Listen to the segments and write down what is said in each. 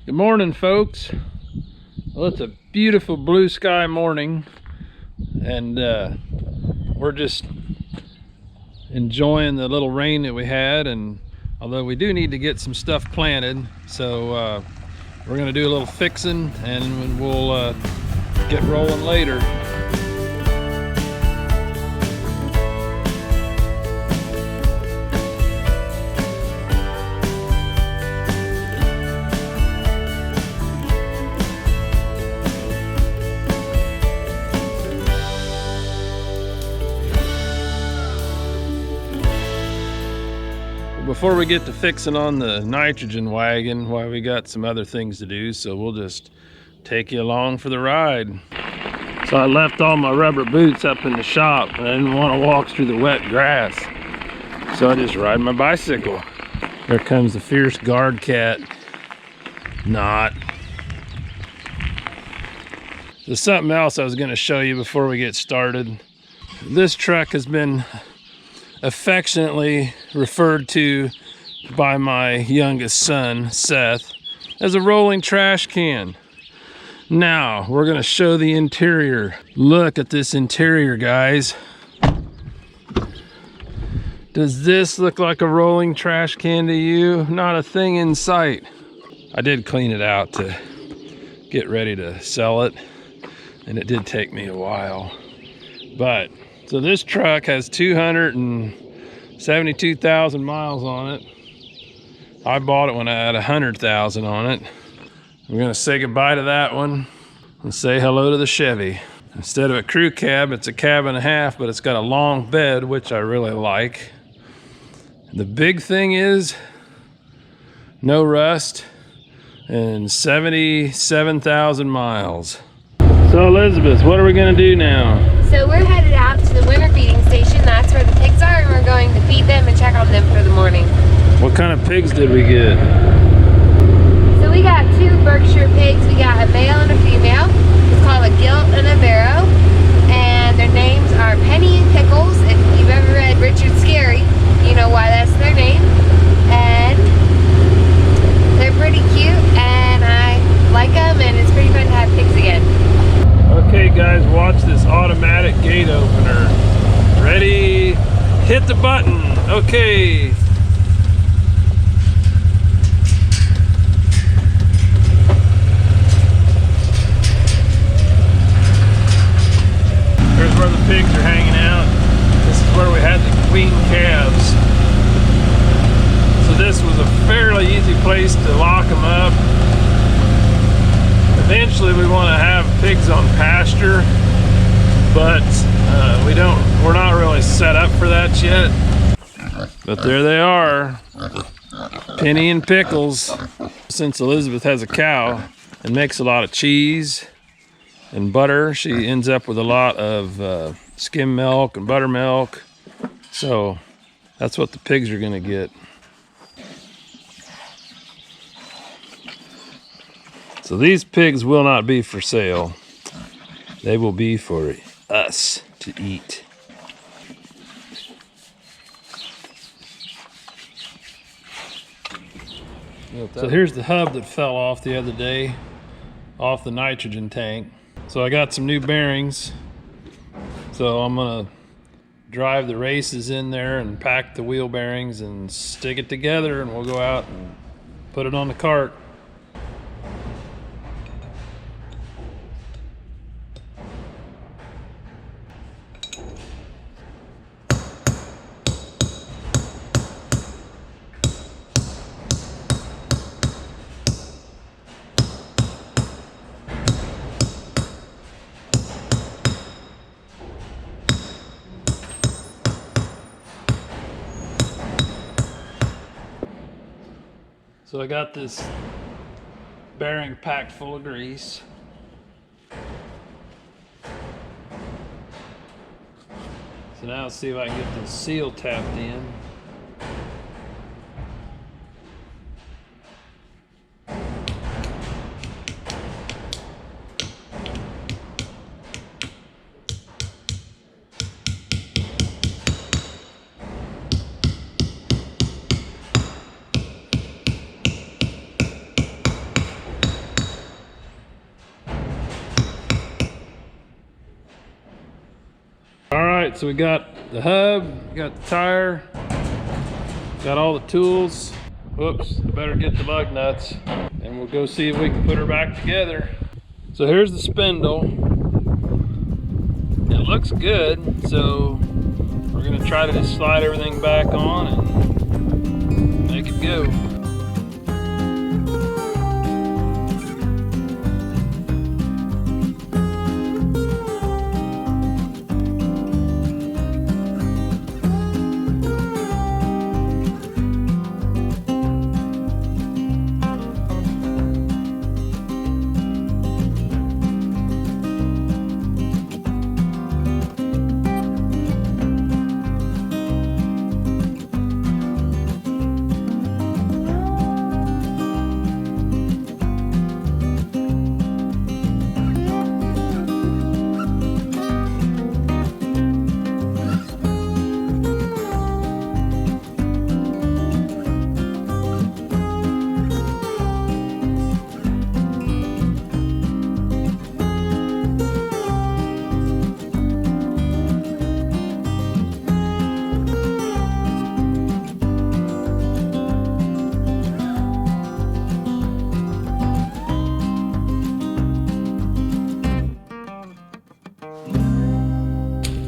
Good morning, folks. Well, it's a beautiful blue sky morning, and we're just enjoying the little rain that we had. And although we do need to get some stuff planted, so we're gonna do a little fixing and we'll get rolling later. Before we get to fixing on the nitrogen wagon, why, we got some other things to do, so we'll just take you along for the ride. So I left all my rubber boots up in the shop, and I didn't want to walk through the wet grass, so I just ride my bicycle. There comes the fierce guard cat. Not. There's something else I was going to show you before we get started. This truck has been affectionately referred to by my youngest son, Seth, as a rolling trash can. Now, we're gonna show the interior. Look at this interior, guys. Does this look like a rolling trash can to you? Not a thing in sight. I did clean it out to get ready to sell it, and it did take me a while. But so this truck has 272,000 miles on it. I bought it when I had 100,000 on it. We're gonna say goodbye to that one and say hello to the Chevy. Instead of a crew cab, it's a cab and a half, but it's got a long bed, which I really like. The big thing is no rust and 77,000 miles. So Elizabeth, what are we gonna do now? So we're headed out to the winter feeding station. That's where the pigs are, and we're going to feed them and check on them for the morning. What kind of pigs did we get? So we got two Berkshire pigs. We got a male and a female. It's called a Gilt and a Barrow. And their names are Penny and Pickles. If you've ever read Richard Scarry, you know why that's their name. And they're pretty cute, and I like them, and it's pretty fun to have pigs again. Okay guys, watch this automatic gate opener. Ready? Hit the button. Okay. Here's where the pigs are hanging out. This is where we had the queen calves. So this was a fairly easy place to lock them up. Eventually we want to have pigs on pasture, but we're not really set up for that yet. But there they are, Penny and Pickles. Since Elizabeth has a cow and makes a lot of cheese and butter, she ends up with a lot of skim milk and buttermilk. So that's what the pigs are gonna get. So these pigs will not be for sale. They will be for us to eat. So here's the hub that fell off the other day, off the nitrogen tank. So I got some new bearings. So I'm gonna drive the races in there and pack the wheel bearings and stick it together, and we'll go out and put it on the cart. So I got this bearing packed full of grease. So now let's see if I can get the seal tapped in. right, so we got the hub, we got the tire, got all the tools. Whoops, I better get the lug nuts, and we'll go see if we can put her back together. So here's the spindle. It looks good, so we're gonna try to just slide everything back on and make it go.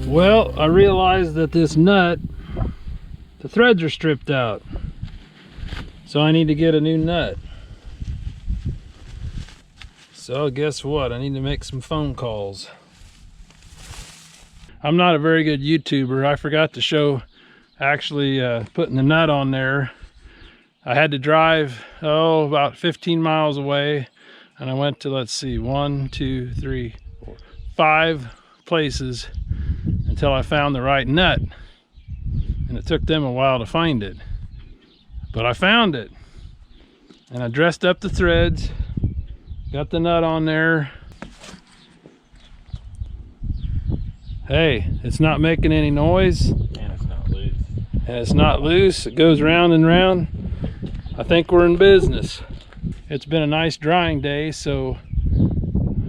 Well, I realized that this nut, the threads are stripped out. So I need to get a new nut. So guess what? I need to make some phone calls. I'm not a very good YouTuber. I forgot to show actually putting the nut on there. I had to drive, about 15 miles away. And I went to, let's see, 1, 2, 3, 4, 5 places until I found the right nut, and it took them a while to find it, but I found it, and I dressed up the threads, got the nut on there. Hey, it's not making any noise, And it's not loose. and it's not loose. It goes round and round. I think we're in business. It's been a nice drying day, so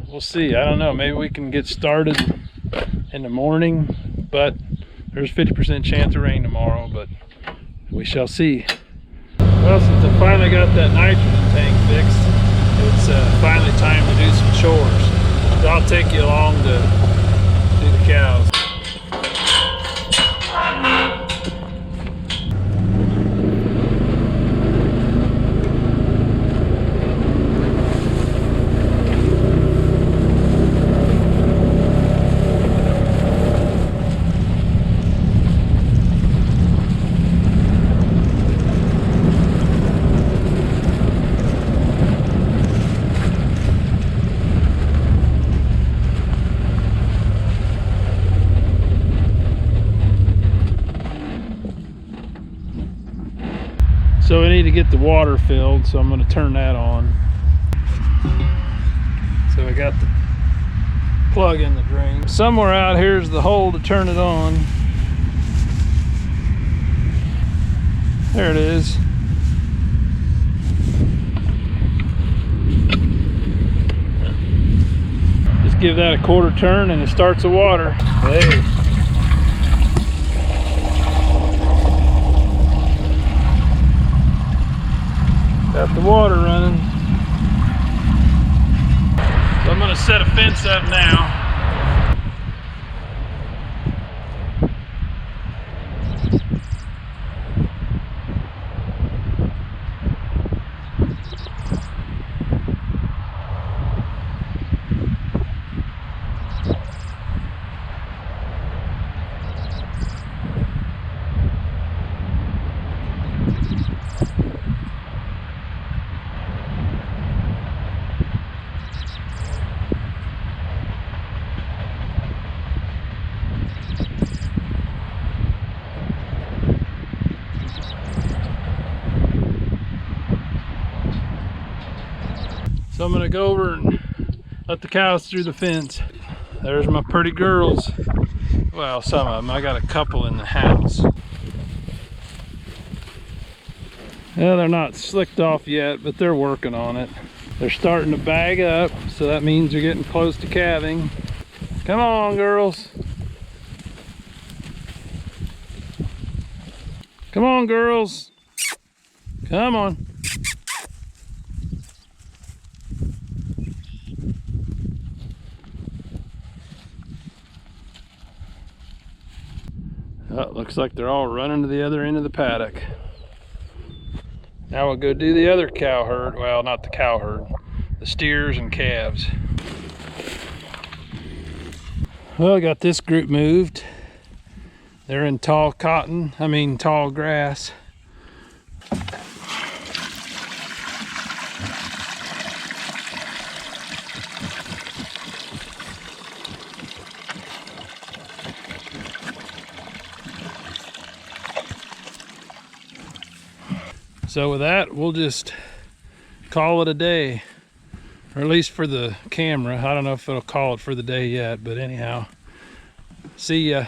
we'll see. I don't know, maybe we can get started in the morning, but there's 50% chance of rain tomorrow, but we shall see. Well, since I finally got that nitrogen tank fixed, it's finally time to do some chores. So I'll take you along to do the cows. So we need to get the water filled, so I'm going to turn that on. So I got the plug in the drain. Somewhere out here is the hole to turn it on. There it is. Just give that a quarter turn and it starts the water. Hey. Got the water running. So I'm going to set a fence up now. So I'm gonna go over and let the cows through the fence. There's my pretty girls. Well, some of them. I got a couple in the house. Well, they're not slicked off yet, but they're working on it. They're starting to bag up, so that means they're getting close to calving. Come on, girls. Come on, girls. Come on. Oh, looks like they're all running to the other end of the paddock. Now we'll go do the other cow herd. Well, not the cow herd, the steers and calves. Well, I got this group moved. They're in tall tall grass. So with that, we'll just call it a day, or at least for the camera. I don't know if it'll call it for the day yet, but anyhow, see ya.